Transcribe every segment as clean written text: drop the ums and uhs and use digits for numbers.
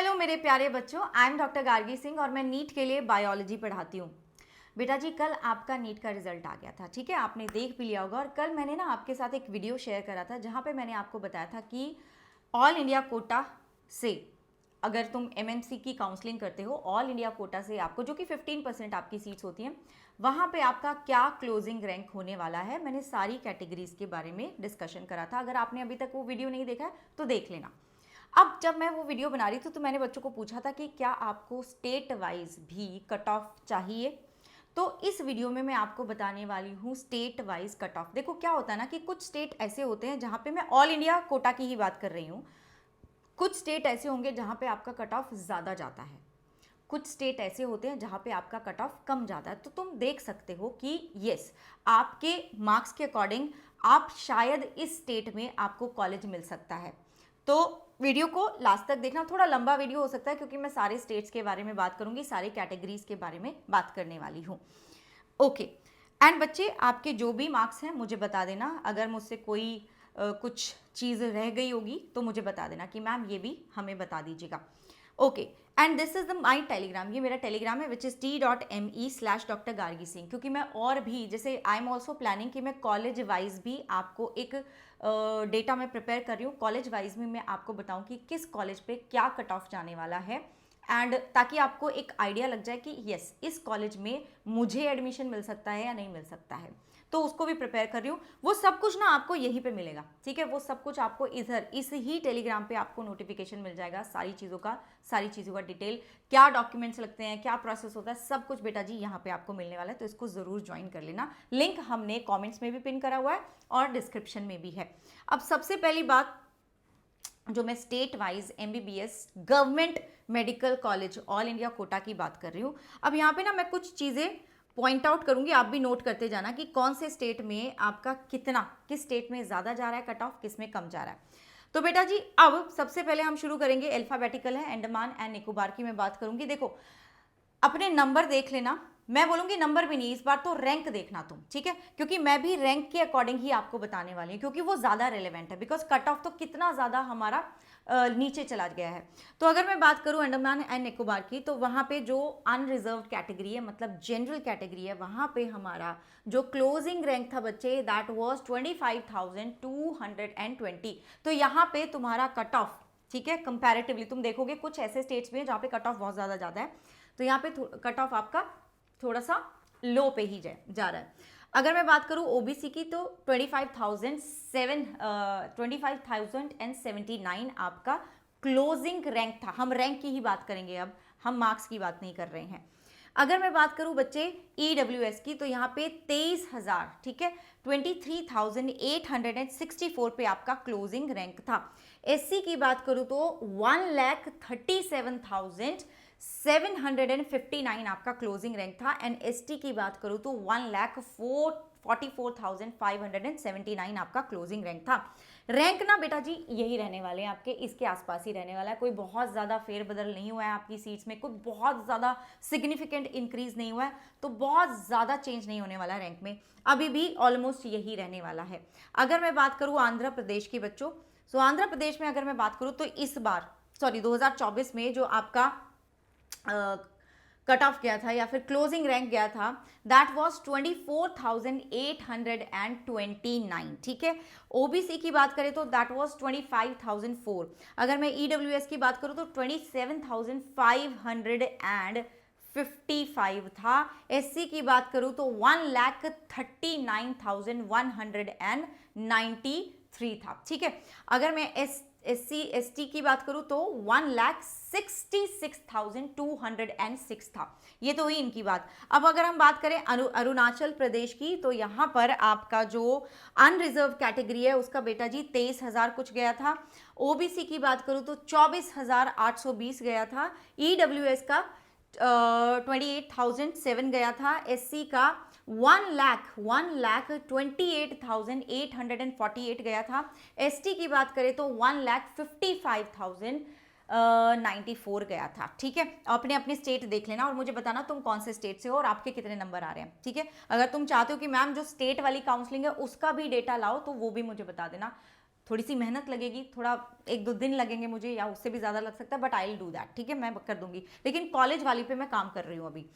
Hello मेरे प्यारे बच्चों, I am doctor Gargi Singh और मैं नीट के लिए बायोलॉजी पढ़ाती हूँ। बेटा जी, कल आपका नीट का रिजल्ट आ गया था, ठीक है, आपने देख भी लिया होगा। और कल मैंने ना आपके साथ एक वीडियो शेयर करा था जहाँ पे मैंने आपको बताया था कि ऑल इंडिया कोटा से अगर तुम एमएमसी की काउंसलिंग करते हो, ऑल इंडिया कोटा से आपको, जो कि 15% आपकी सीट्स होती हैं, वहाँ पे आपका क्या क्लोजिंग रैंक होने वाला है। मैंने सारी कैटेगरीज के बारे में डिस्कशन करा था। अगर आपने अभी तक वो वीडियो नहीं देखा है तो देख लेना। अब जब मैं वो वीडियो बना रही थी तो मैंने बच्चों को पूछा था कि क्या आपको स्टेट वाइज भी कट ऑफ चाहिए। तो इस वीडियो में मैं आपको बताने वाली हूँ स्टेट वाइज कट ऑफ। देखो क्या होता है ना कि कुछ स्टेट ऐसे होते हैं जहाँ पे, मैं ऑल इंडिया कोटा की ही बात कर रही हूँ, कुछ स्टेट ऐसे होंगे जहाँ पे आपका कट ऑफ ज़्यादा जाता है, कुछ स्टेट ऐसे होते हैं जहाँ पे आपका कट ऑफ कम जाता है। तो तुम देख सकते हो कि यस, आपके मार्क्स के अकॉर्डिंग आप शायद इस स्टेट में आपको कॉलेज मिल सकता है। तो वीडियो को लास्ट तक देखना। थोड़ा लंबा वीडियो हो सकता है क्योंकि मैं सारे स्टेट्स के बारे में बात करूंगी, सारे कैटेगरीज के बारे में बात करने वाली हूँ। ओके, एंड बच्चे, आपके जो भी मार्क्स हैं मुझे बता देना। अगर मुझसे कोई कुछ चीज़ रह गई होगी तो मुझे बता देना कि मैम ये भी हमें बता दीजिएगा। Okay, and this is the my Telegram, ये मेरा टेलीग्राम है which is t.me/Dr. Gargi Singh. क्योंकि मैं और भी, जैसे आई एम ऑल्सो प्लानिंग कि मैं कॉलेज वाइज भी आपको एक डेटा में प्रिपेयर कर रही हूँ। कॉलेज वाइज में मैं आपको बताऊँ कि किस कॉलेज पे क्या कट ऑफ जाने वाला है, एंड ताकि आपको एक आइडिया लग जाए कि यस, इस कॉलेज में मुझे एडमिशन मिल सकता है या नहीं मिल सकता है। तो उसको भी प्रिपेयर कर रही हूँ। वो सब कुछ ना आपको यहीं पे मिलेगा, ठीक है, वो सब कुछ आपको इधर इस ही टेलीग्राम पे आपको नोटिफिकेशन मिल जाएगा, सारी चीज़ों का डिटेल, क्या डॉक्यूमेंट्स लगते हैं, क्या प्रोसेस होता है, सब कुछ बेटा जी यहाँ पे आपको मिलने वाला है। तो इसको ज़रूर ज्वाइन कर लेना। लिंक हमने कॉमेंट्स में भी पिन करा हुआ है और डिस्क्रिप्शन में भी है। अब सबसे पहली बात, जो मैं state wise MBBS government medical college all India quota की बात कर रही हूँ। अब यहाँ पे ना मैं कुछ चीज़ें पॉइंट आउट करूंगी, आप भी नोट करते जाना कि कौन से स्टेट में आपका कितना, किस स्टेट में ज़्यादा जा रहा है कट ऑफ, किस में कम जा रहा है। तो बेटा जी, अब सबसे पहले हम शुरू करेंगे, अल्फाबेटिकल है, अंडमान एंड निकोबार की मैं बात करूंगी। देखो, अपने नंबर देख लेना, मैं बोलूंगी नंबर भी नहीं, इस बार तो रैंक देखना तुम, ठीक है, क्योंकि मैं भी रैंक के अकॉर्डिंग ही आपको बताने वाली हूँ, क्योंकि वो ज़्यादा रेलेवेंट है, बिकॉज कट ऑफ तो कितना ज़्यादा हमारा नीचे चला गया है। तो अगर मैं बात करूं अंडमान एंड निकोबार की, तो वहां पे जो अनरिजर्व्ड कैटेगरी है, मतलब जनरल कैटेगरी है, वहां पे हमारा जो क्लोजिंग रैंक था बच्चे, दैट वाज 25,220। तो यहाँ पे तुम्हारा कट ऑफ, ठीक है, कंपैरेटिवली तुम देखोगे कुछ ऐसे स्टेट्स में जहाँ पे कट ऑफ बहुत ज़्यादा है, तो यहाँ पे कट ऑफ आपका थोड़ा सा लो पे ही जा रहा है। अगर मैं बात करूं ओबीसी की, तो 25,079 आपका क्लोजिंग रैंक था। हम रैंक की ही बात करेंगे, अब हम मार्क्स की बात नहीं कर रहे हैं। अगर मैं बात करूं बच्चे ईडब्ल्यूएस की, तो यहाँ पे 23,000, ठीक है, 23,864 पे आपका क्लोजिंग रैंक था। एससी की बात करूं तो 1,37,759 आपका क्लोजिंग रैंक था, एंड एसटी की बात करूं तो 1,44,579 आपका क्लोजिंग रैंक था। रैंक ना बेटा जी यही रहने वाले हैं आपके, इसके आसपास ही रहने वाला है, कोई बहुत ज़्यादा फेरबदल नहीं हुआ है आपकी सीट्स में, कोई बहुत ज़्यादा सिग्निफिकेंट इंक्रीज नहीं हुआ है, तो बहुत ज़्यादा चेंज नहीं होने वाला है रैंक में, अभी भी ऑलमोस्ट यही रहने वाला है। अगर मैं बात करूँ आंध्र प्रदेश की बच्चों, तो आंध्र प्रदेश में अगर मैं बात करूँ तो इस बार 2024 में जो आपका कट ऑफ गया था या फिर क्लोजिंग रैंक गया था, दैट वाज 24,829, ठीक है। ओबीसी की बात करें तो दैट वाज 25,004। अगर मैं ईडब्ल्यूएस की बात करूं तो 27,555 था। एससी की बात करूं तो 1,39,193 था, ठीक है। अगर मैं एससी एसटी की बात करूं तो 1,66,206 था। ये तो हुई इनकी बात। अब अगर हम बात करें अरुणाचल प्रदेश की, तो यहाँ पर आपका जो अनरिजर्व कैटेगरी है उसका बेटा जी 23,000 कुछ गया था। ओबीसी की बात करूं तो 24,820 गया था। ईडब्ल्यूएस का 28,007 गया था। एससी का 1,28,848 गया था। एसटी की बात करें तो 1,55,094 गया था, ठीक है। अपने अपने स्टेट देख लेना और मुझे बताना तुम कौन से स्टेट से हो और आपके कितने नंबर आ रहे हैं, ठीक है। अगर तुम चाहते हो कि मैम जो स्टेट वाली काउंसलिंग है उसका भी डेटा लाओ तो वो भी मुझे बता देना। थोड़ी सी मेहनत लगेगी, थोड़ा 1-2 दिन लगेंगे मुझे या उससे भी ज़्यादा लग सकता है, but I will do that, ठीक है, मैं कर दूंगी, लेकिन कॉलेज वाली पे मैं काम कर रही हूँ अभी।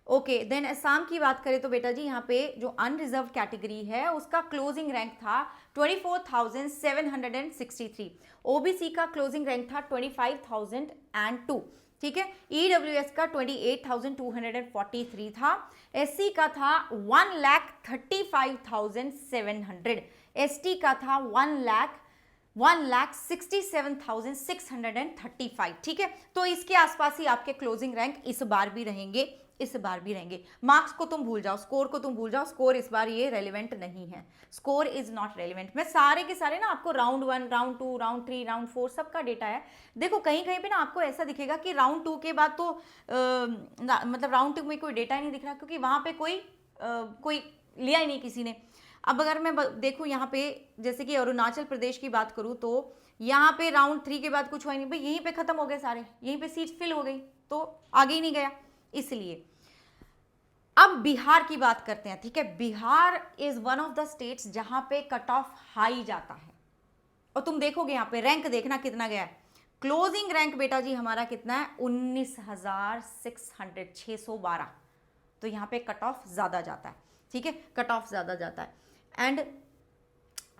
ओके, देन असम की बात करें तो बेटा जी यहाँ पे जो अनरिजर्व कैटेगरी है उसका क्लोजिंग रैंक था 24,763, ओबीसी का क्लोजिंग रैंक था 25,002, ठीक है, ईडब्ल्यूएस का 28,243 था, एससी का था 1,35,700, एसटी का था 1,67,635, ठीक है। तो इसके आसपास ही आपके क्लोजिंग रैंक इस बार भी रहेंगे, इस बार भी रहेंगे। मार्क्स को तुम भूल जाओ, स्कोर को तुम भूल जाओ, स्कोर इस बार ये रेलिवेंट नहीं है, स्कोर इज नॉट रेलिवेंट। मैं सारे के सारे ना आपको राउंड 1, राउंड 2, राउंड 3, राउंड 4 सबका डेटा है। देखो कहीं कहीं पे ना आपको ऐसा दिखेगा कि राउंड 2 के बाद तो मतलब राउंड 2 में कोई डेटा ही नहीं दिख रहा, क्योंकि वहां पे कोई लिया ही नहीं किसी ने। अब अगर मैं देखूं यहाँ पे, जैसे कि अरुणाचल प्रदेश की बात करूं तो यहाँ पे राउंड 3 के बाद कुछ हुआ ही नहीं भाई, यहीं पे खत्म हो गए सारे, यहीं पे सीट फिल हो गई, तो आगे ही नहीं गया। इसलिए अब बिहार की बात करते हैं, ठीक है। Bihar is one of the states जहां पे कट ऑफ हाई जाता है, और तुम देखोगे यहाँ पे रैंक देखना कितना गया है। क्लोजिंग रैंक बेटा जी हमारा कितना है, 19,612, तो यहाँ पे कट ऑफ ज्यादा जाता है, ठीक है, कट ऑफ ज्यादा जाता है। एंड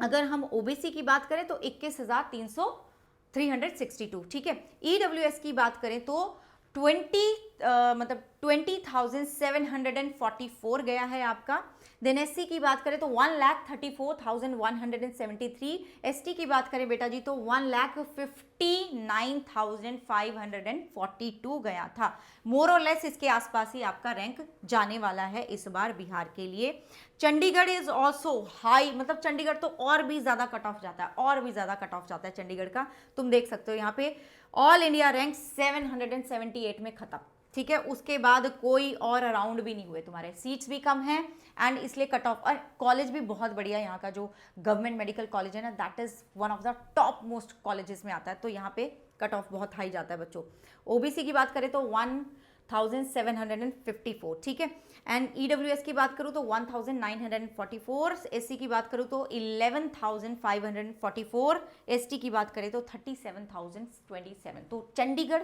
अगर हम ओबीसी की बात करें तो 21,362, ठीक है। ईडब्ल्यूएस की बात करें तो 20,744 गया है आपका। देन एससी की बात करें तो 1,34,173, एसटी की बात करें बेटा जी तो 1,59,542 गया था। मोर और लेस इसके आसपास ही आपका रैंक जाने वाला है इस बार बिहार के लिए। चंडीगढ़ इज ऑल्सो हाई, मतलब चंडीगढ़ तो और भी ज्यादा कट ऑफ जाता है, और भी ज्यादा कट ऑफ जाता है चंडीगढ़ का। तुम देख सकते हो यहाँ पे ऑल इंडिया रैंक 778 में खत्म, ठीक है। उसके बाद कोई और राउंड भी नहीं हुए, तुम्हारे सीट्स भी कम हैं एंड इसलिए कट ऑफ। और कॉलेज भी बहुत बढ़िया, यहाँ का जो गवर्नमेंट मेडिकल कॉलेज है ना, that is one of the top most colleges में आता है, तो यहाँ पे कट ऑफ बहुत हाई जाता है बच्चों। ओबीसी की बात करें तो 1,754, ठीक है। एंड ईडब्ल्यूएस की बात करूँ तो 1,944, एससी की बात करूँ तो 11,544, एसटी की बात करें तो 37,027। तो चंडीगढ़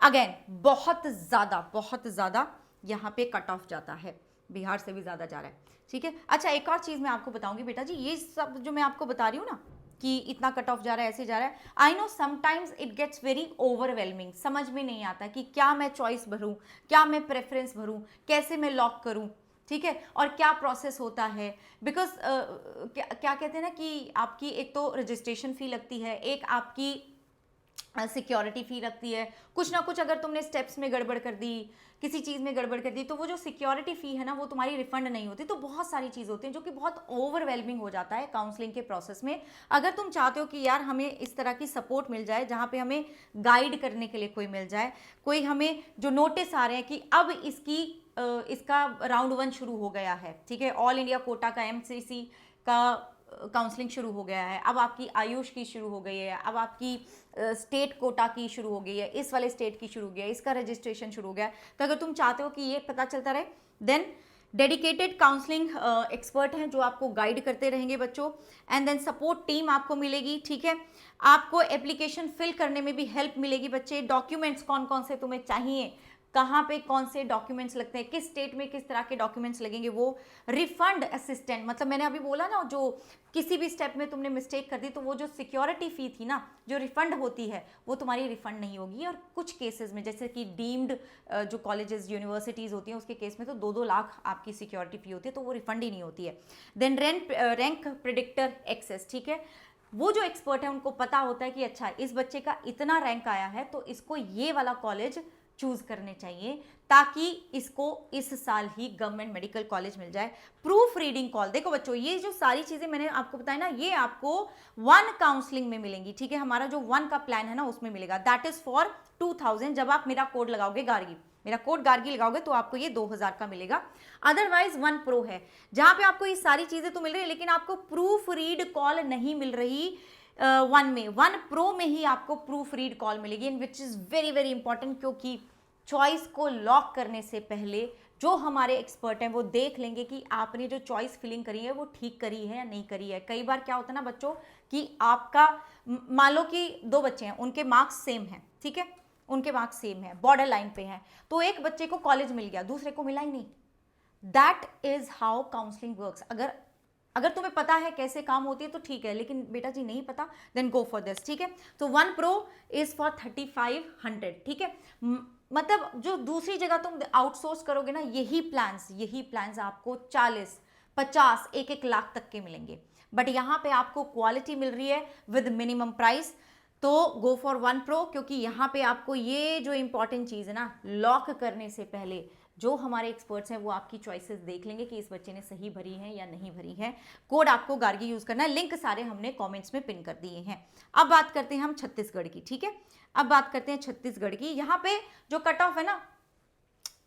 अगेन बहुत ज़्यादा यहाँ पे कट ऑफ जाता है, बिहार से भी ज़्यादा जा रहा है, ठीक है। अच्छा एक और चीज़ मैं आपको बताऊंगी बेटा जी, ये सब जो मैं आपको बता रही हूँ ना कि इतना कट ऑफ जा रहा है, ऐसे जा रहा है, I know sometimes it gets very overwhelming, समझ में नहीं आता कि क्या मैं चॉइस भरूं, क्या मैं प्रेफरेंस भरूं, कैसे मैं लॉक करूं, ठीक है, और क्या प्रोसेस होता है। बिकॉज क्या कहते हैं ना कि आपकी एक तो रजिस्ट्रेशन फ़ी लगती है, एक आपकी सिक्योरिटी फी लगती है, कुछ ना कुछ अगर तुमने स्टेप्स में गड़बड़ कर दी, किसी चीज़ में गड़बड़ कर दी, तो वो जो सिक्योरिटी फ़ी है ना वो तुम्हारी रिफंड नहीं होती। तो बहुत सारी चीज़ होती हैं जो कि बहुत ओवरवेलमिंग हो जाता है काउंसलिंग के प्रोसेस में। अगर तुम चाहते हो कि यार हमें इस तरह की सपोर्ट मिल जाए, जहाँ पे हमें गाइड करने के लिए कोई मिल जाए, कोई हमें जो नोटिस आ रहे हैं कि अब इसका राउंड 1 शुरू हो गया है, ठीक है, ऑल इंडिया कोटा का एमसीसी का काउंसलिंग शुरू हो गया है, अब आपकी आयुष की शुरू हो गई है, अब आपकी स्टेट कोटा की शुरू हो गई है, इस वाले स्टेट की शुरू हो गया है, इसका रजिस्ट्रेशन शुरू हो गया है। तो अगर तुम चाहते हो कि ये पता चलता रहे, देन डेडिकेटेड काउंसलिंग एक्सपर्ट हैं जो आपको गाइड करते रहेंगे बच्चों, एंड देन सपोर्ट टीम आपको मिलेगी, ठीक है। आपको एप्लीकेशन फिल करने में भी हेल्प मिलेगी बच्चे। डॉक्यूमेंट्स कौन कौन से तुम्हें चाहिए, कहाँ पे कौन से डॉक्यूमेंट्स लगते हैं, किस स्टेट में किस तरह के डॉक्यूमेंट्स लगेंगे, वो रिफंड असिस्टेंट, मतलब मैंने अभी बोला ना, जो किसी भी स्टेप में तुमने मिस्टेक कर दी तो वो जो सिक्योरिटी फी थी ना, जो रिफंड होती है, वो तुम्हारी रिफंड नहीं होगी। और कुछ केसेस में जैसे कि डीम्ड जो कॉलेजेस यूनिवर्सिटीज़ होती हैं उसके केस में तो 2-2 लाख आपकी सिक्योरिटी फी होती है, तो वो रिफंड ही नहीं होती है। देन रैंक प्रिडिक्टर एक्सेस, ठीक है, वो जो एक्सपर्ट है उनको पता होता है कि अच्छा इस बच्चे का इतना रैंक आया है तो इसको ये वाला कॉलेज चूज करने चाहिए, ताकि इसको इस साल ही गवर्नमेंट मेडिकल कॉलेज मिल जाए। प्रूफ रीडिंग कॉल, देखो बच्चों ये जो सारी चीजें मैंने आपको बताई ना, ये आपको 1 काउंसलिंग में मिलेंगी, ठीक है। हमारा जो 1 का प्लान है ना उसमें मिलेगा, दैट इज फॉर 2000। जब आप मेरा कोड लगाओगे गार्गी, मेरा कोड गार्गी लगाओगे तो आपको ये 2000 का मिलेगा। अदरवाइज 1 प्रो है जहां पे आपको ये सारी चीजें तो मिल रही है, लेकिन आपको प्रूफ रीड कॉल नहीं मिल रही 1 में। 1 प्रो में ही आपको प्रूफ रीड कॉल मिलेगी, in which is very very important, क्योंकि चॉइस को लॉक करने से पहले जो हमारे एक्सपर्ट हैं वो देख लेंगे कि आपने जो चॉइस फिलिंग करी है वो ठीक करी है या नहीं करी है। कई बार क्या होता है ना बच्चों कि आपका मान लो कि दो बच्चे हैं, उनके मार्क्स सेम हैं, ठीक है, उनके मार्क्स सेम है, बॉर्डर लाइन पे हैं, तो एक बच्चे को कॉलेज मिल गया, दूसरे को मिला ही नहीं। That is how counselling works. अगर तुम्हें पता है कैसे काम होती है तो ठीक है, लेकिन बेटा जी नहीं पता, देन गो फॉर दिस, ठीक है। तो 1 Pro इज फॉर 3500, ठीक है। मतलब जो दूसरी जगह तुम आउटसोर्स करोगे ना, यही प्लान्स आपको 40, 50, 1 लाख तक के मिलेंगे, बट यहाँ पे आपको क्वालिटी मिल रही है विद मिनिमम प्राइस। तो गो फॉर 1 Pro, क्योंकि यहाँ पे आपको ये जो इंपॉर्टेंट चीज़ है ना, लॉक करने से पहले जो हमारे एक्सपर्ट्स हैं वो आपकी चॉइसेस देख लेंगे कि इस बच्चे ने सही भरी है या नहीं भरी है। कोड आपको गार्गी यूज करना है, लिंक सारे हमने कमेंट्स में पिन कर दिए हैं। अब बात करते हैं हम छत्तीसगढ़ की, ठीक है। अब बात करते हैं छत्तीसगढ़ की। यहाँ पे जो कट ऑफ है ना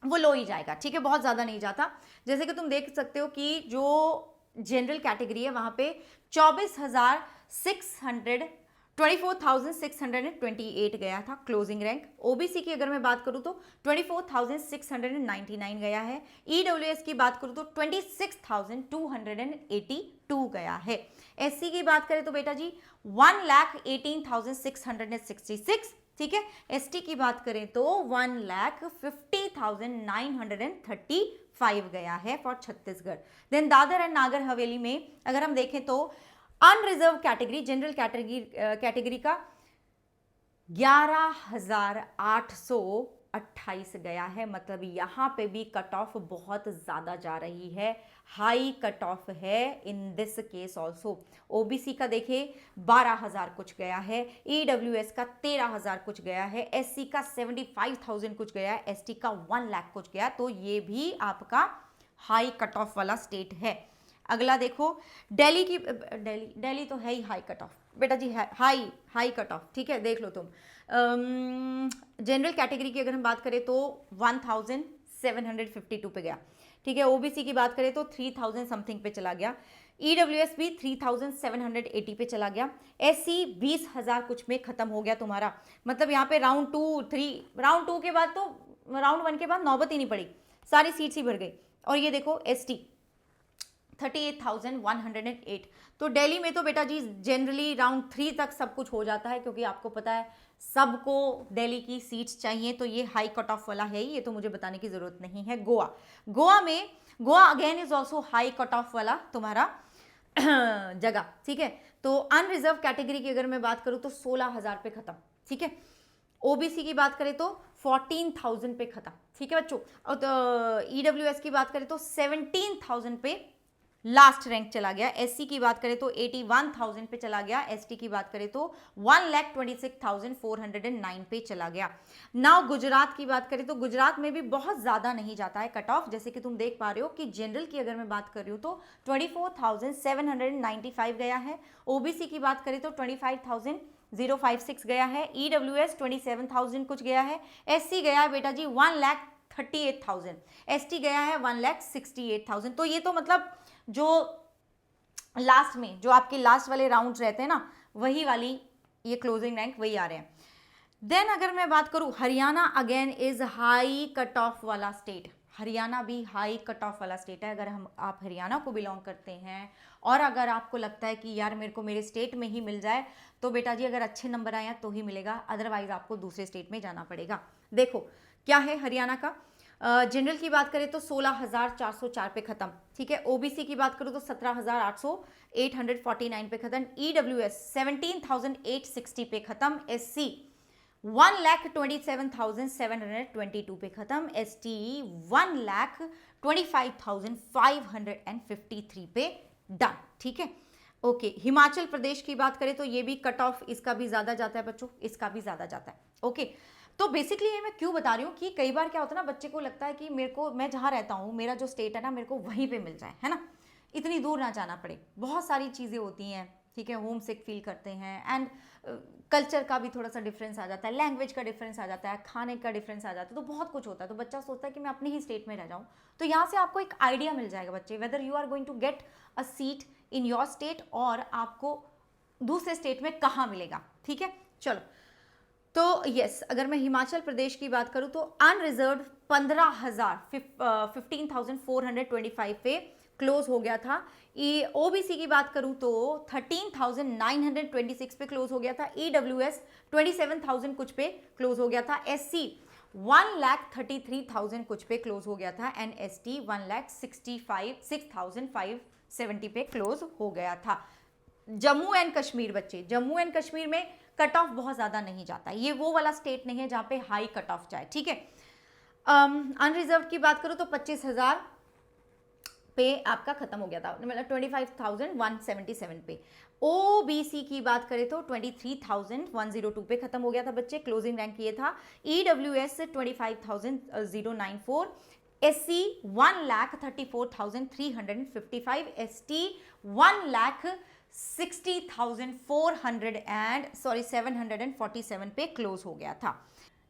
वो लो ही जाएगा, ठीक है, बहुत ज्यादा नहीं जाता। जैसे कि तुम देख सकते हो कि जो जनरल कैटेगरी है वहां पे 24,628 गया था क्लोजिंग रैंक। ओबीसी की अगर मैं बात करूं तो 24,699 गया है। ईडब्ल्यूएस की बात करूं तो 26,282 गया है। एससी की बात करें तो बेटा जी 1,18,666, ठीक है। एसटी की बात करें तो 1,50,935 गया है for Chhattisgarh. Then Dadra and Nagar Haveli में अगर हम देखें तो अनरिजर्व कैटेगरी, जनरल कैटेगरी का 11,828 गया है। मतलब यहाँ पे भी कट ऑफ बहुत ज्यादा जा रही है, हाई कट ऑफ है in this case also. OBC का देखिए 12,000 कुछ गया है, ईडब्ल्यूएस का 13,000 कुछ गया है, एससी का 75,000 कुछ गया है, एसटी का 1 लाख कुछ गया। तो ये भी आपका हाई कट ऑफ वाला स्टेट है। अगला देखो दिल्ली की, दिल्ली तो है ही हाई कट ऑफ बेटा जी, हाई कट ऑफ, ठीक है, देख लो तुम। जनरल कैटेगरी की अगर हम बात करें तो 1,752 पे गया, ठीक है। ओबीसी की बात करें तो 3,000 समथिंग पे चला गया, ईडब्ल्यूएस भी 3,780 पे चला गया, एससी 20,000 कुछ में खत्म हो गया तुम्हारा। मतलब यहाँ पे राउंड 2 के बाद तो राउंड 1 के बाद नौबत ही नहीं पड़ी, सारी सीट्स ही भर गई। और ये देखो एसटी 38,108। तो दिल्ली में तो बेटा जी जनरली राउंड 3 तक सब कुछ हो जाता है, क्योंकि आपको पता है सबको दिल्ली की सीट्स चाहिए, तो ये हाई कट ऑफ वाला है ही, ये तो मुझे बताने की जरूरत नहीं है। Goa again is also high cut off वाला तुम्हारा जगह, ठीक है। तो अनरिजर्व कैटेगरी की अगर मैं बात करूं तो 16,000 पे खत्म, ठीक है। ओबीसी की बात करें तो 14,000 पे खत्म, ठीक है बच्चों। और तो ईडब्ल्यूएस की बात करें तो 17,000 पे लास्ट रैंक चला गया। एससी की बात करें तो 81,000 पे चला गया, एसटी की बात करें तो 1,26,409 पे चला गया। नाउ गुजरात की बात करें तो गुजरात में भी बहुत ज्यादा नहीं जाता है कट ऑफ, जैसे कि तुम देख पा रहे हो कि जनरल की अगर मैं बात कर रही हूं तो 24,795 गया है। ओबीसी की बात करें तो 25,056 गया है, ईडब्ल्यूएस 27,000 कुछ गया है, एससी गया है बेटा जी 1,38,000, एसटी गया है 1,68,000। तो ये तो मतलब जो लास्ट में जो आपके लास्ट वाले राउंड्स रहते हैं ना, वही वाली ये क्लोजिंग रैंक वही आ रहे हैं। देन अगर मैं बात करूं Haryana, again is high cut off वाला स्टेट। हरियाणा भी हाई कट ऑफ वाला स्टेट है। अगर आप हरियाणा को बिलोंग करते हैं और अगर आपको लगता है कि यार मेरे को मेरे स्टेट में ही मिल जाए, तो बेटा जी अगर अच्छे नंबर आए तो ही मिलेगा, अदरवाइज आपको दूसरे स्टेट में जाना पड़ेगा। देखो क्या है हरियाणा का। जनरल की बात करें तो 16,404 पे खत्म, ठीक है। ओबीसी की बात करूं तो 17,849 पे खत्म, ईडब्ल्यूएस 17,860 पे खत्म, एससी 1,27,722 पे खत्म, एसटी 1,25,553 पे डन, ठीक है। ओके, हिमाचल प्रदेश की बात करें तो ये भी कट ऑफ इसका भी ज्यादा जाता है बच्चों, इसका भी ज्यादा जाता है। ओके, तो बेसिकली ये मैं क्यों बता रही हूँ कि कई बार क्या होता है ना, बच्चे को लगता है कि मैं जहाँ रहता हूँ, मेरा जो स्टेट है ना, मेरे को वहीं पे मिल जाए, है ना, इतनी दूर ना जाना पड़े। बहुत सारी चीज़ें होती हैं, ठीक है, होम सिक फील करते हैं, एंड कल्चर का भी थोड़ा सा डिफरेंस आ जाता है, लैंग्वेज का डिफरेंस आ जाता है, खाने का डिफरेंस आ जाता है, तो बहुत कुछ होता है। तो बच्चा सोचता है कि मैं अपने ही स्टेट में रह जाऊँ। तो यहाँ से आपको एक आइडिया मिल जाएगा बच्चे, whether you are going to get a seat in your state और आपको दूसरे स्टेट में कहाँ मिलेगा, ठीक है। चलो, तो यस, अगर मैं हिमाचल प्रदेश की बात करूं तो अनरिजर्व 15,425 पे क्लोज हो गया था। ओबीसी की बात करूं तो 13,926 पे क्लोज हो गया था। ईडब्ल्यूएस 27,000 कुछ पे क्लोज हो गया था। एससी 1,33,000 कुछ पे क्लोज हो गया था। एंड एसटी 1,65,6,570 पे क्लोज हो गया था। जम्मू एंड कश्मीर बच्चे, जम्मू एंड कश्मीर में कट ऑफ बहुत ज्यादा नहीं जाता, ये वो वाला स्टेट नहीं है जहां पे हाई कट ऑफ जाए, ठीक है। अनरिजर्व की बात करो तो 25,000 पे आपका खत्म हो गया था, मतलब 25,177 पे। ओबीसी की बात करें तो 23,102 पे खत्म हो गया था बच्चे, क्लोजिंग रैंक ये था। ईडब्ल्यूएस 25,094, एससी 1,34,355, एसटी 1,60,747 पे क्लोज हो गया था।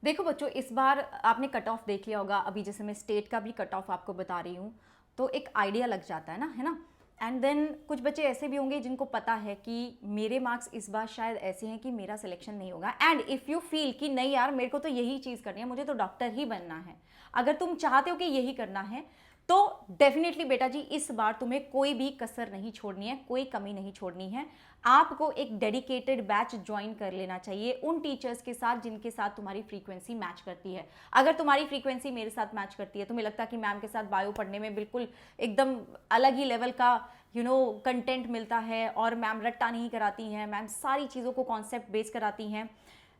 देखो बच्चों, इस बार आपने कट ऑफ देख लिया होगा, अभी जैसे मैं स्टेट का भी कट ऑफ आपको बता रही हूँ तो एक आइडिया लग जाता है ना। एंड देन कुछ बच्चे ऐसे भी होंगे जिनको पता है कि मेरे मार्क्स इस बार शायद ऐसे हैं कि मेरा सिलेक्शन नहीं होगा। एंड इफ़ यू फील कि नहीं यार मेरे को तो यही चीज़ करनी है, मुझे तो डॉक्टर ही बनना है, अगर तुम चाहते हो कि यही करना है तो डेफिनेटली बेटा जी इस बार तुम्हें कोई भी कसर नहीं छोड़नी है, कोई कमी नहीं छोड़नी है। आपको एक डेडिकेटेड बैच ज्वाइन कर लेना चाहिए उन टीचर्स के साथ जिनके साथ तुम्हारी फ्रीक्वेंसी मैच करती है। अगर तुम्हारी फ्रीक्वेंसी मेरे साथ मैच करती है, तुम्हें लगता है कि मैम के साथ बायो पढ़ने में बिल्कुल एकदम अलग ही लेवल का कंटेंट मिलता है और मैम रट्टा नहीं कराती हैं, मैम सारी चीज़ों को कॉन्सेप्ट बेस कराती हैं,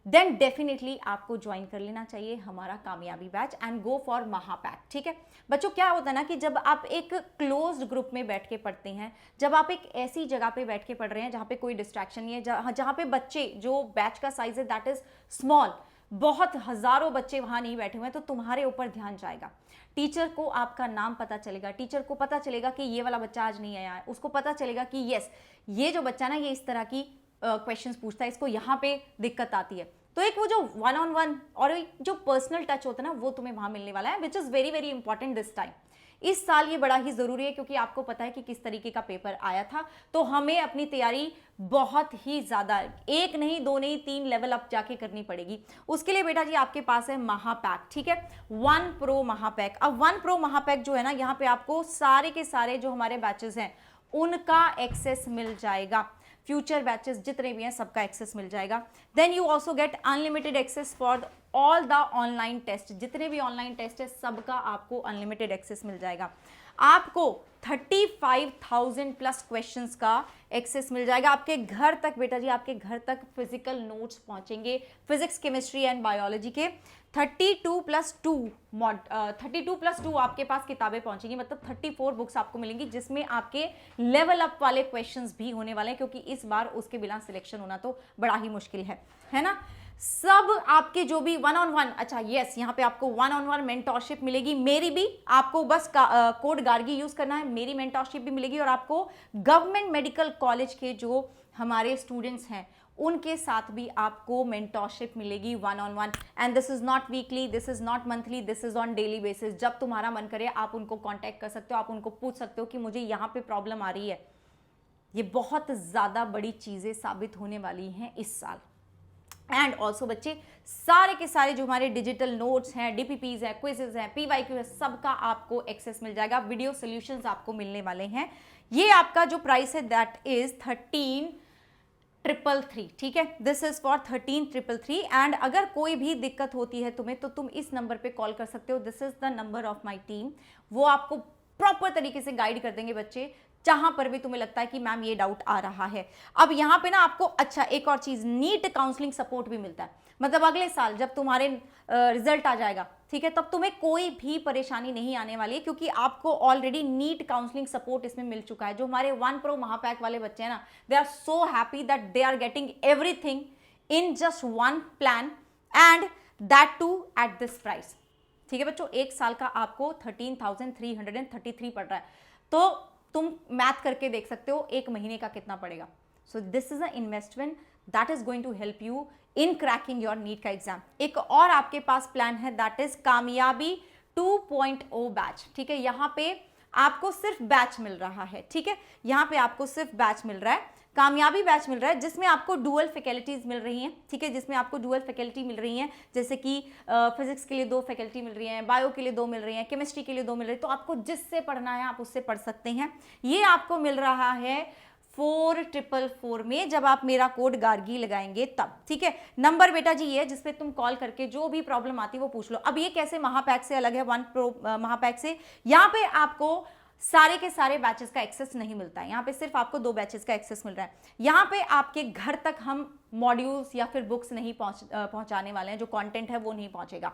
देन डेफिनेटली आपको ज्वाइन कर लेना चाहिए हमारा कामयाबी बैच एंड गो फॉर महापैक, ठीक है। बच्चों क्या होता है ना कि जब आप एक क्लोज्ड ग्रुप में बैठ के पढ़ते हैं, जब आप एक ऐसी जगह पे बैठ के पढ़ रहे हैं जहाँ पे कोई डिस्ट्रैक्शन नहीं है, जहाँ पे बच्चे, जो बैच का साइज है दैट इज स्मॉल, बहुत हजारों बच्चे वहाँ नहीं बैठे हुए हैं, तो तुम्हारे ऊपर ध्यान जाएगा। टीचर को आपका नाम पता चलेगा, टीचर को पता चलेगा कि ये वाला बच्चा आज नहीं आया है, उसको पता चलेगा कि यस ये जो बच्चा ना ये इस तरह की क्वेश्चंस पूछता है, इसको यहाँ पे दिक्कत आती है। तो एक वो जो वन ऑन वन और एक जो पर्सनल टच होता है ना वो तुम्हें वहां मिलने वाला है, विच is very very important this time. इस साल ये बड़ा ही जरूरी है क्योंकि आपको पता है कि किस तरीके का पेपर आया था, तो हमें अपनी तैयारी बहुत ही ज्यादा, एक नहीं दो नहीं 3 लेवल अप जाके करनी पड़ेगी। उसके लिए बेटा जी आपके पास है महापैक, ठीक है, 1 प्रो महापैक। अब 1 प्रो महापैक जो है ना, यहाँ पे आपको सारे के सारे जो हमारे बैचेस हैं उनका एक्सेस मिल जाएगा, फ्यूचर बैचेस जितने भी हैं सबका एक्सेस मिल जाएगा। Then you also get unlimited access for all the online test, जितने भी ऑनलाइन टेस्ट है सबका आपको अनलिमिटेड एक्सेस मिल जाएगा। आपको 35,000 प्लस क्वेश्चंस का एक्सेस मिल जाएगा आपके घर तक बेटा जी, आपके घर तक फिजिकल नोट्स पहुंचेंगे फिजिक्स, केमिस्ट्री एंड बायोलॉजी के। 32+2 आपके पास किताबें पहुंचेंगी, मतलब 34 बुक्स आपको मिलेंगी जिसमें आपके लेवल अप वाले क्वेश्चंस भी होने वाले हैं, क्योंकि इस बार उसके बिना सिलेक्शन होना तो बड़ा ही मुश्किल है ना। सब आपके जो भी वन ऑन वन, अच्छा यस यहाँ पे आपको वन ऑन वन मेंटोरशिप मिलेगी, मेरी भी, आपको बस कोड गार्गी यूज करना है, मेरी मेंटोरशिप भी मिलेगी। और आपको गवर्नमेंट मेडिकल कॉलेज के जो हमारे स्टूडेंट्स हैं उनके साथ भी आपको मेंटोरशिप मिलेगी one on one. And this is not weekly, this is not monthly, this is on daily basis. जब तुम्हारा मन करे आप उनको कांटेक्ट कर सकते हो, आप उनको पूछ सकते हो कि मुझे यहाँ पे प्रॉब्लम आ रही है। ये बहुत ज़्यादा बड़ी चीज़ें साबित होने वाली हैं इस साल। एंड ऑल्सो बच्चे सारे के सारे जो हमारे डिजिटल नोट्स हैं, डीपीपीज हैं, क्विजेज हैं, पीवाईक्यू है, सबका आपको एक्सेस मिल जाएगा, वीडियो सॉल्यूशंस आपको मिलने वाले हैं। ये आपका जो प्राइस है दैट इज 13,333, ठीक है, दिस इज फॉर 13,333। एंड अगर कोई भी दिक्कत होती है तुम्हें तो तुम इस नंबर पे कॉल कर सकते हो, this is the number of my team. वो आपको प्रॉपर तरीके से गाइड कर देंगे बच्चे, जहां पर भी तुम्हें लगता है कि मैम ये डाउट आ रहा है। अब यहाँ पे ना आपको अच्छा एक और चीज, नीट काउंसलिंग सपोर्ट भी मिलता है, मतलब अगले साल जब तुम्हारे रिजल्ट आ जाएगा, ठीक है, तब तुम्हें कोई भी परेशानी नहीं आने वाली है, क्योंकि आपको ऑलरेडी नीट काउंसलिंग सपोर्ट इसमें मिल चुका है। जो हमारे 1 प्रो महापैक वाले बच्चे हैं ना, they are so happy that they are getting everything in just 1 plan and that too at this price, ठीक है बच्चों। एक साल का आपको 13,333 पड़ रहा है, तो तुम मैथ करके देख सकते हो एक महीने का कितना पड़ेगा। So this is a investment that is going to help you in cracking your NEET का एग्जाम। एक और आपके पास प्लान है दैट इज कामयाबी 2.0 बैच, ठीक है। यहाँ पे आपको सिर्फ बैच मिल रहा है, ठीक है, यहाँ पे आपको सिर्फ बैच मिल रहा है। कामयाबी बैच मिल रहा है जिसमें आपको डुअल फैकल्टीज मिल रही हैं, ठीक है, जिसमें आपको डुअल फैकल्टी मिल रही हैं, जैसे कि फिजिक्स के लिए 2 फैकल्टी मिल रही हैं, बायो के लिए 2 मिल रही हैं, केमिस्ट्री के लिए 2 मिल रही है, तो आपको जिससे पढ़ना है आप उससे पढ़ सकते हैं। ये आपको मिल रहा है 4444 में, जब आप मेरा कोड गार्गी लगाएंगे तब, ठीक है। नंबर बेटा जी ये है जिसपे तुम कॉल करके जो भी प्रॉब्लम आती है वो पूछ लो। अब ये कैसे महापैक से अलग है, वन प्रो महापैक से, यहाँ पे आपको सारे के सारे बैचेस का एक्सेस नहीं मिलता है, यहाँ पे सिर्फ आपको 2 बैचेस का एक्सेस मिल रहा है। यहाँ पे आपके घर तक हम मॉड्यूल्स या फिर बुक्स नहीं पहुंचाने वाले हैं, जो कंटेंट है वो नहीं पहुंचेगा।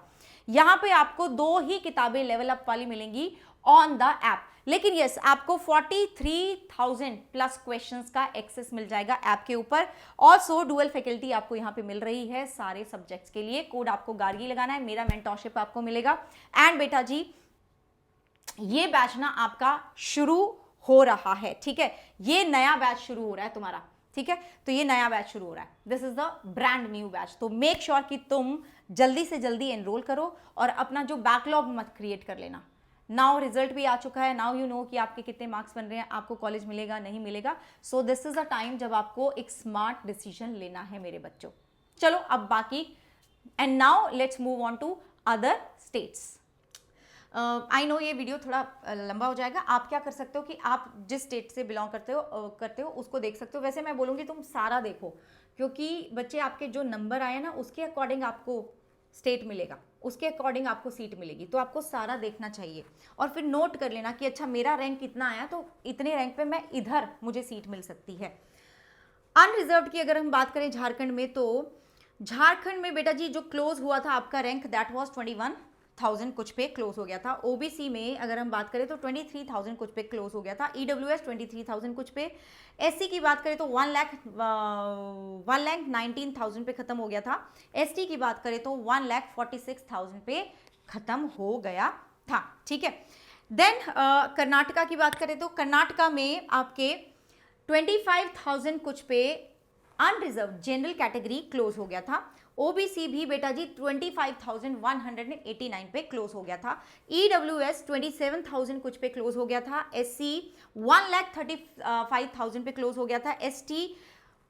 यहाँ पे आपको 2 ही किताबें लेवल अप वाली मिलेंगी ऑन द ऐप, लेकिन यस आपको 43,000 प्लस क्वेश्चंस का एक्सेस मिल जाएगा ऐप के ऊपर। ऑल्सो डुअल फैकल्टी आपको यहाँ पे मिल रही है सारे सब्जेक्ट्स के लिए। कोड आपको गार्गी लगाना है, मेरा मेंटरशिप आपको मिलेगा। एंड बेटा जी ये बैच ना आपका शुरू हो रहा है, ठीक है, ये नया बैच शुरू हो रहा है तुम्हारा, ठीक है, तो ये नया बैच शुरू हो रहा है, this is the brand new batch. तो मेक श्योर कि तुम जल्दी से जल्दी एनरोल करो और अपना जो बैकलॉग मत क्रिएट कर लेना। नाउ रिजल्ट भी आ चुका है, नाउ यू नो कि आपके कितने मार्क्स बन रहे हैं, आपको कॉलेज मिलेगा नहीं मिलेगा। सो दिस इज अ टाइम जब आपको एक स्मार्ट डिसीजन लेना है मेरे बच्चों। चलो अब बाकी, and now let's move on to other states. I know ये वीडियो थोड़ा लंबा हो जाएगा। आप क्या कर सकते हो कि आप जिस स्टेट से बिलोंग करते हो उसको देख सकते हो। वैसे मैं बोलूँगी तुम सारा देखो, क्योंकि बच्चे आपके जो नंबर आए ना उसके अकॉर्डिंग आपको स्टेट मिलेगा, उसके अकॉर्डिंग आपको सीट मिलेगी, तो आपको सारा देखना चाहिए और फिर नोट कर लेना कि अच्छा मेरा रैंक कितना आया, तो इतने रैंक पे मैं इधर मुझे सीट मिल सकती है। अनरिजर्व्ड की अगर हम बात करें झारखंड में, तो झारखंड में बेटा जी जो क्लोज हुआ था आपका रैंक दैट वाज 21,000 कुछ पे क्लोज हो गया था। ओबीसी में अगर हम बात करें तो 23,000 कुछ पे क्लोज हो गया था। ईडब्ल्यूएस 23,000 कुछ पे। एससी की बात करें तो 1,19,000 पे खत्म हो गया था। एसटी की बात करें तो 1,46,000 पे खत्म हो गया था, ठीक है। देन कर्नाटका की बात करें तो कर्नाटका में आपके 25,000 कुछ पे अनरिजर्व जनरल कैटेगरी क्लोज हो गया था। ओबीसी भी बेटा जी 25,189 पे क्लोज हो गया था। ईडब्ल्यूएस 27,000 कुछ पे क्लोज हो गया था। एससी 1,35,000 पे क्लोज हो गया था। एसटी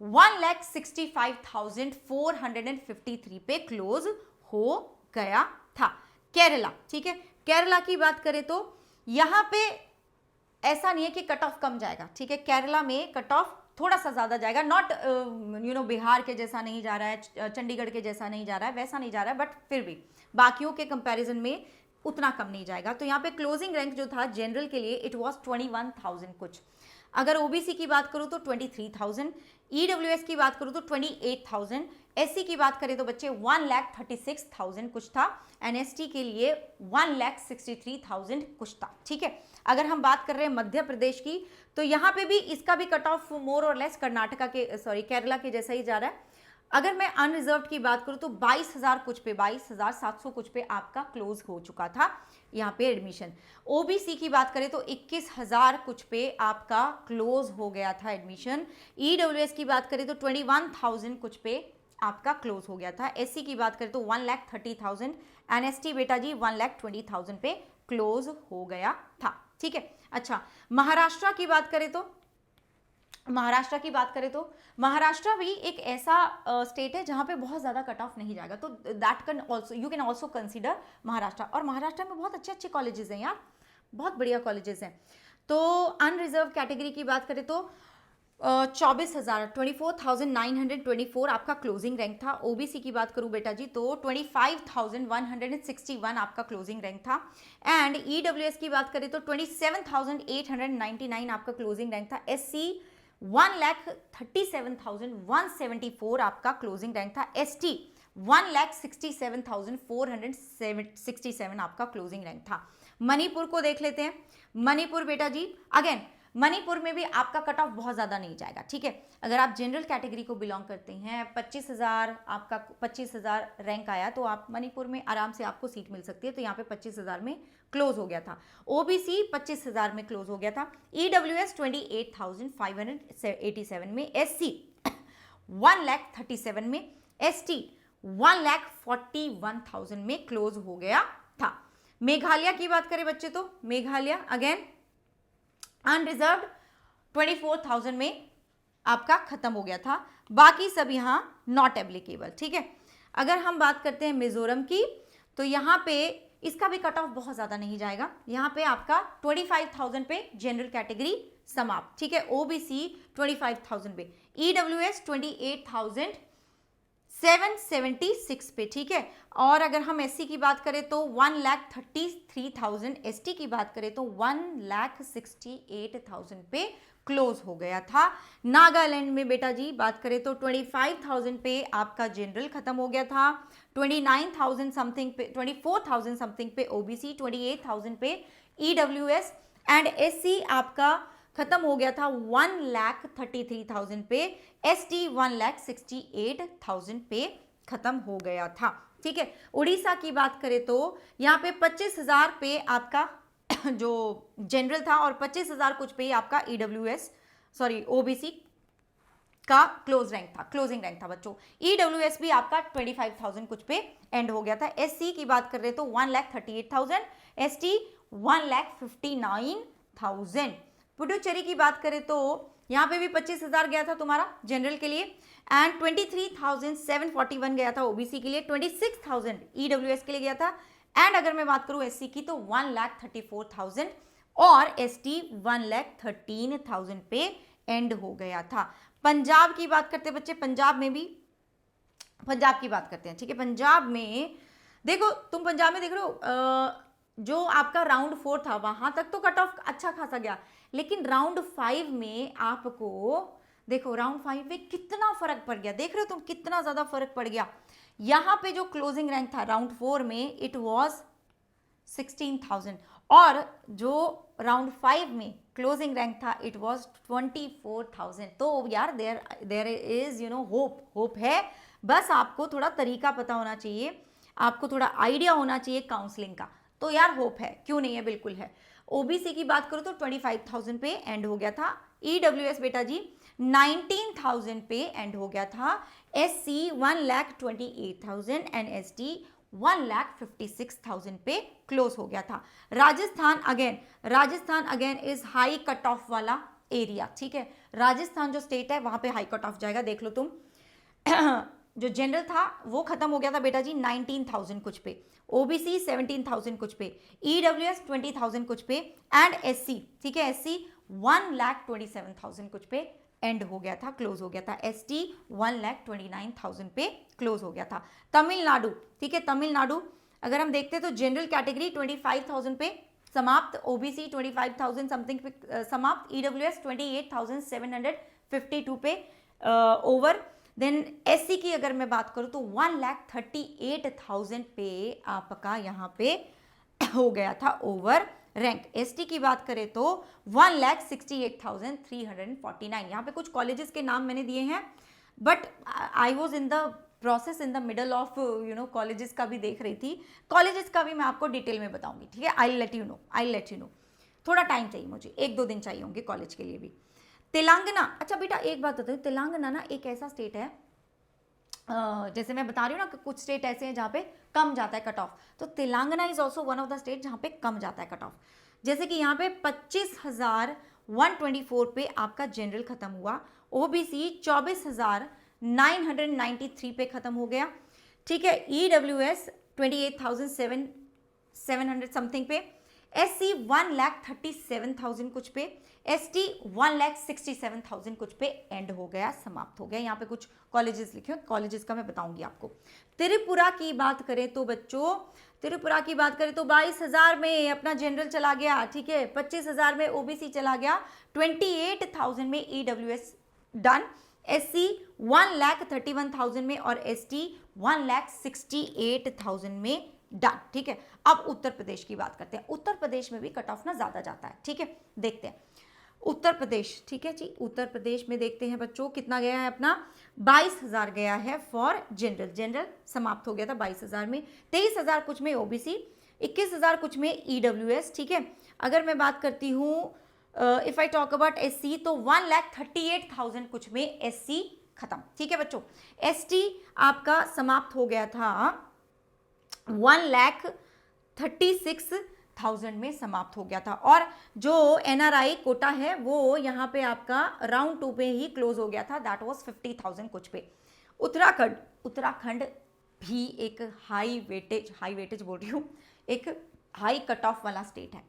1,65,453 पे क्लोज हो गया था। केरला, ठीक है, केरला की बात करें तो यहां पे ऐसा नहीं है कि कट ऑफ कम जाएगा, ठीक है, केरला में कट ऑफ थोड़ा सा ज्यादा जाएगा, नॉट बिहार के जैसा नहीं जा रहा है, चंडीगढ़ के जैसा नहीं जा रहा है, वैसा नहीं जा रहा है, बट फिर भी बाकियों के कंपैरिजन में उतना कम नहीं जाएगा। तो यहाँ पे क्लोजिंग रैंक जो था जनरल के लिए इट वाज 21,000 कुछ। अगर ओबीसी की बात करूँ तो 23,000, ईडब्ल्यूएस की बात करूँ तो 28,000, एससी की बात करें तो बच्चे 1,36,000 कुछ था, एनएसटी के लिए 1,63,000 कुछ था, ठीक है। अगर हम बात कर रहे हैं मध्य प्रदेश की, तो यहाँ पे भी इसका भी कट ऑफ मोर और लेस कर्नाटका के केरला के जैसा ही जा रहा है। अगर मैं अनरिजर्व्ड की बात करूँ तो 22,000 कुछ पे, 22,700 कुछ पे आपका क्लोज हो चुका था यहाँ पे एडमिशन। ओबीसी की बात करें तो 21,000 कुछ पे आपका क्लोज हो गया था एडमिशन। ईडब्ल्यूएस की बात करें तो 21,000 कुछ पे आपका क्लोज हो गया था। एससी की बात करें तो 1,30,000, एनएसटी बेटा जी 1,20,000 पे क्लोज हो गया था, ठीक है। अच्छा, महाराष्ट्र की बात करें तो महाराष्ट्र भी एक ऐसा स्टेट है जहां पे बहुत ज्यादा कट ऑफ नहीं जाएगा, तो that can also, you can also consider Maharashtra. और महाराष्ट्र में बहुत अच्छे अच्छे कॉलेजेस हैं यार, बहुत बढ़िया कॉलेजेस हैं। तो अनरिजर्व कैटेगरी की बात करें तो 24,924 आपका क्लोजिंग रैंक था। ओबीसी की बात करूं बेटा जी तो 25,161 आपका क्लोजिंग रैंक था। एंड ईडब्ल्यूएस की बात करें तो 27,899 आपका क्लोजिंग रैंक था। एससी 1,37,174 आपका क्लोजिंग रैंक था। एसटी 1,67,467 आपका क्लोजिंग रैंक था। मणिपुर को देख लेते हैं। मणिपुर बेटा जी अगेन मणिपुर में भी आपका कट ऑफ बहुत ज़्यादा नहीं जाएगा, ठीक है। अगर आप जनरल कैटेगरी को बिलोंग करते हैं, 25,000 रैंक आया तो आप मणिपुर में आराम से आपको सीट मिल सकती है। तो यहाँ पे 25,000 में क्लोज हो गया था। ओबीसी 25,000 में क्लोज हो गया था। ईडब्ल्यूएस 28,587 में, एससी 1,37,000 में, एसटी 1,41,000 में क्लोज हो गया था। मेघालय की बात करें बच्चे तो मेघालय अगेन अनरिजर्व्ड 24,000 में आपका खत्म हो गया था, बाकी सब यहाँ नॉट एप्लीकेबल, ठीक है। अगर हम बात करते हैं मिजोरम की, तो यहाँ पे इसका भी कट ऑफ बहुत ज़्यादा नहीं जाएगा, यहाँ पे आपका 25,000 पे जनरल कैटेगरी समाप्त, ठीक है। ओबीसी 25,000 पे, ईडब्ल्यूएस 28,776 पे, ठीक है। और अगर हम एससी की बात करें तो 1,33,000, एसटी की बात करें तो 1,68,000 पे क्लोज हो गया था। नागालैंड में बेटा जी बात करें तो 25,000 पे आपका जनरल खत्म हो गया था, 29,000 समथिंग पे, 24,000 समथिंग पे ओबीसी, 28,000 पे ईडब्ल्यूएस एंड एससी आपका खत्म हो गया था 1,33,000 पे, एसटी 1,68,000 पे खत्म हो गया था, ठीक है। उड़ीसा की बात करें तो यहाँ पे 25,000 पे आपका जो जनरल था और 25,000 कुछ पे आपका ईडब्ल्यूएस सॉरी ओबीसी का क्लोजिंग रैंक था बच्चों। ईडब्ल्यूएस भी आपका 25,000 कुछ पे एंड हो गया था। एससी की बात कर रहे तो 1,38,000, एसटी 1,59,000। पुडुचेरी की बात करें तो यहाँ पे भी 25,000 गया था तुम्हारा जनरल के लिए एंड 23,741 गया था ओबीसी के लिए, 26,000 ईडब्ल्यूएस के लिए गया था एंड अगर मैं बात करूँ एससी की तो 1,34,000 और एसटी 1,13,000 पे एंड हो गया था। पंजाब की बात करते हैं बच्चे, पंजाब की बात करते हैं, ठीक है। पंजाब में देखो, तुम पंजाब में देख रहे हो जो आपका राउंड 4 था वहां तक तो कट ऑफ अच्छा खासा गया, लेकिन राउंड 5 में आपको देखो राउंड 5 में कितना फर्क पड़ गया, देख रहे हो तुम कितना ज्यादा फर्क पड़ गया। यहाँ पे जो क्लोजिंग रैंक था राउंड 4 में इट वाज 16,000 और जो राउंड 5 में क्लोजिंग रैंक था इट वाज 24,000। तो यार देयर इज होप है, बस आपको थोड़ा तरीका पता होना चाहिए, आपको थोड़ा आइडिया होना चाहिए काउंसलिंग का, तो यार होप है, क्यों नहीं है, बिल्कुल है। ओबीसी की बात करो तो 25,000 पे एंड हो गया था। ईडब्ल्यूएस बेटा जी 19,000 पे एंड हो गया था। एससी 1,28,000 एंड एसटी 1,56,000 पे क्लोज हो गया था। Rajasthan again is high cut off वाला एरिया, ठीक है। राजस्थान जो स्टेट है वहां पे हाई कट ऑफ जाएगा, देख लो तुम। जो जनरल था वो खत्म हो गया था बेटा जी 19,000 कुछ पे, ओबीसी 17,000 कुछ पे, ईडब्ल्यूएस 20,000 कुछ पे एंड एससी, ठीक है, एससी 1,27,000 कुछ पे एंड हो गया था, क्लोज हो गया था। एसटी 1,29,000 पे क्लोज हो गया था। तमिलनाडु, ठीक है, तमिलनाडु अगर हम देखते हैं तो जनरल कैटेगरी 25,000 पे समाप्त, ओबीसी 25,000 समथिंग पे समाप्त, ईडब्ल्यूएस 28,752 पे ओवर। देन एससी की अगर मैं बात करूं तो 1,38,000 पे आपका यहाँ पे हो गया था ओवर रैंक। एसटी की बात करें तो 1,68,349। यहाँ पे कुछ कॉलेजेस के नाम मैंने दिए हैं, but I was in the process in the middle of colleges का भी देख रही थी, कॉलेजेस का भी मैं आपको डिटेल में बताऊंगी, ठीक है। आई लेट यू नो थोड़ा टाइम चाहिए मुझे, 1-2 दिन चाहिए होंगे कॉलेज के लिए भी। तेलंगाना, अच्छा बेटा एक बात बताओ, तेलंगाना ना एक ऐसा स्टेट है, जैसे मैं बता रही हूँ ना कि कुछ स्टेट ऐसे हैं जहाँ पे कम जाता है कट ऑफ, तो Telangana is also one of the state जहाँ पे कम जाता है कट ऑफ। जैसे कि यहाँ पे 25,124 पे आपका जनरल खत्म हुआ, ओबीसी 24,993 पे खत्म हो गया, ठीक है। ईडब्ल्यूएस 28,700 समथिंग पे, एससी 1,37,000 कुछ पे, एसटी 1,67,000 कुछ पे एंड हो गया, समाप्त हो गया। यहाँ पे कुछ कॉलेजेस लिखे, कॉलेजेस का मैं बताऊंगी आपको। त्रिपुरा की बात करें तो बच्चों, त्रिपुरा की बात करें तो 22,000 में अपना जनरल चला गया, ठीक है, 25,000 में ओबीसी चला गया, 28,000 में ईडब्ल्यूएस डन, एससी 1,31,000 में और एसटी 1,68,000 में डन, ठीक है। अब उत्तर प्रदेश की बात करते हैं। उत्तर प्रदेश में भी कट ऑफ ना ज्यादा जाता है, ठीक है, देखते हैं उत्तर प्रदेश, ठीक है जी। उत्तर प्रदेश में देखते हैं बच्चों कितना गया है अपना, 22,000 गया है फॉर जनरल समाप्त हो गया था 22,000 में, 23,000 कुछ में ओबीसी, 21,000 कुछ में ईडब्ल्यूएस, ठीक है। अगर मैं बात करती हूँ if I talk about SC तो 1,38,000 कुछ में एससी खत्म, ठीक है बच्चों। एसटी आपका समाप्त हो गया था 1,36,000 50,000 में समाप्त हो गया था। और जो NRI कोटा है वो यहाँ पे आपका राउंड 2 पे ही क्लोज हो गया था, दैट वाज 50,000 कुछ पे। उत्तराखंड भी एक हाई वेटेज बोल रही हूँ, एक हाई कट ऑफ वाला स्टेट है,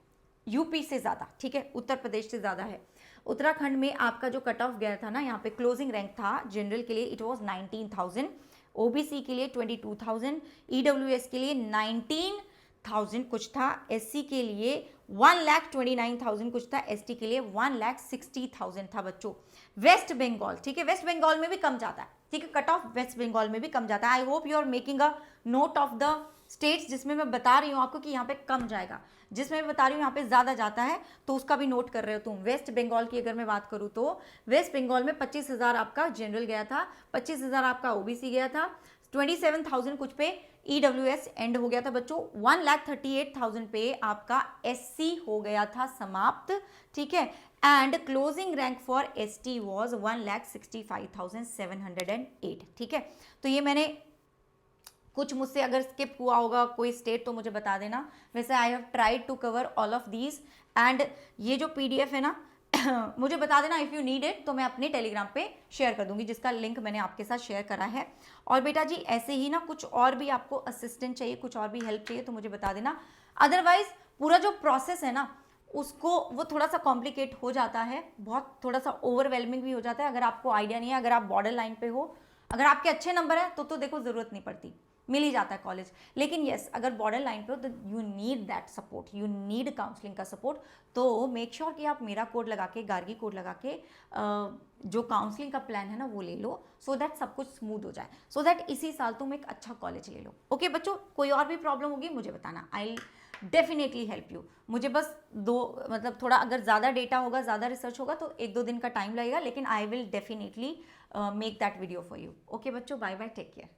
यूपी से ज़्यादा, ठीक है, उत्तर प्रदेश से ज़्यादा है। उत्तराखंड में आपका जो कट ऑफ गया था ना, यहाँ पे क्लोजिंग रैंक था जनरल के लिए इट वाज 19,000, ओबीसी के लिए 22,000, ईडब्ल्यूएस के लिए 19,000 कुछ था, एससी के लिए 1,29,000 कुछ था, एसटी के लिए 1,60,000 था बच्चों। वेस्ट बंगाल, ठीक है, वेस्ट बंगाल में भी कम जाता है, ठीक है, कट ऑफ वेस्ट बंगाल में भी कम जाता है। I hope you are making a note of the states जिसमें मैं बता रही हूँ आपको कि यहाँ पे कम जाएगा, जिसमें मैं बता रही हूँ यहाँ पे ज़्यादा जाता है, तो उसका भी नोट कर रहे हो तुम। वेस्ट बंगाल की अगर मैं बात करूँ तो वेस्ट बंगाल में 25,000 आपका जनरल गया था, 25,000 आपका ओबीसी गया था, 27,000 कुछ पे ईडब्ल्यूएस एंड हो गया था बच्चों, 1,38,000 पे आपका एससी हो गया था समाप्त, ठीक है, and closing rank for ST was 1,65,708, ठीक है। तो ये मैंने कुछ मुझसे अगर स्किप हुआ होगा कोई स्टेट तो मुझे बता देना, वैसे I have tried to cover all of these. And ये जो पीडीएफ है ना मुझे बता देना इफ़ यू नीड इट, तो मैं अपने टेलीग्राम पे शेयर कर दूंगी, जिसका लिंक मैंने आपके साथ शेयर करा है। और बेटा जी ऐसे ही ना कुछ और भी आपको असिस्टेंट चाहिए, कुछ और भी हेल्प चाहिए तो मुझे बता देना। अदरवाइज पूरा जो प्रोसेस है ना उसको वो थोड़ा सा कॉम्प्लिकेट हो जाता है, बहुत थोड़ा सा ओवरवेलमिंग भी हो जाता है अगर आपको आइडिया नहीं है, अगर आप बॉर्डर लाइन पे हो, अगर आपके अच्छे नंबर है तो देखो ज़रूरत नहीं पड़ती, मिल ही जाता है कॉलेज। लेकिन यस अगर बॉर्डर लाइन पे हो तो you need that support, you need counselling का सपोर्ट। तो मेक श्योर कि आप मेरा कोड लगा के, गार्गी कोड लगा के जो काउंसलिंग का प्लान है ना वो ले लो, सो दैट सब कुछ स्मूथ हो जाए, सो दैट इसी साल तुम एक अच्छा कॉलेज ले लो। ओके बच्चों, कोई और भी प्रॉब्लम होगी मुझे बताना, आई डेफिनेटली हेल्प यू। मुझे बस मतलब थोड़ा अगर ज़्यादा डेटा होगा, ज़्यादा रिसर्च होगा तो 1-2 दिन का टाइम लगेगा, लेकिन I will definitely make that video for you. Okay बच्चों, बाय बाय, टेक केयर।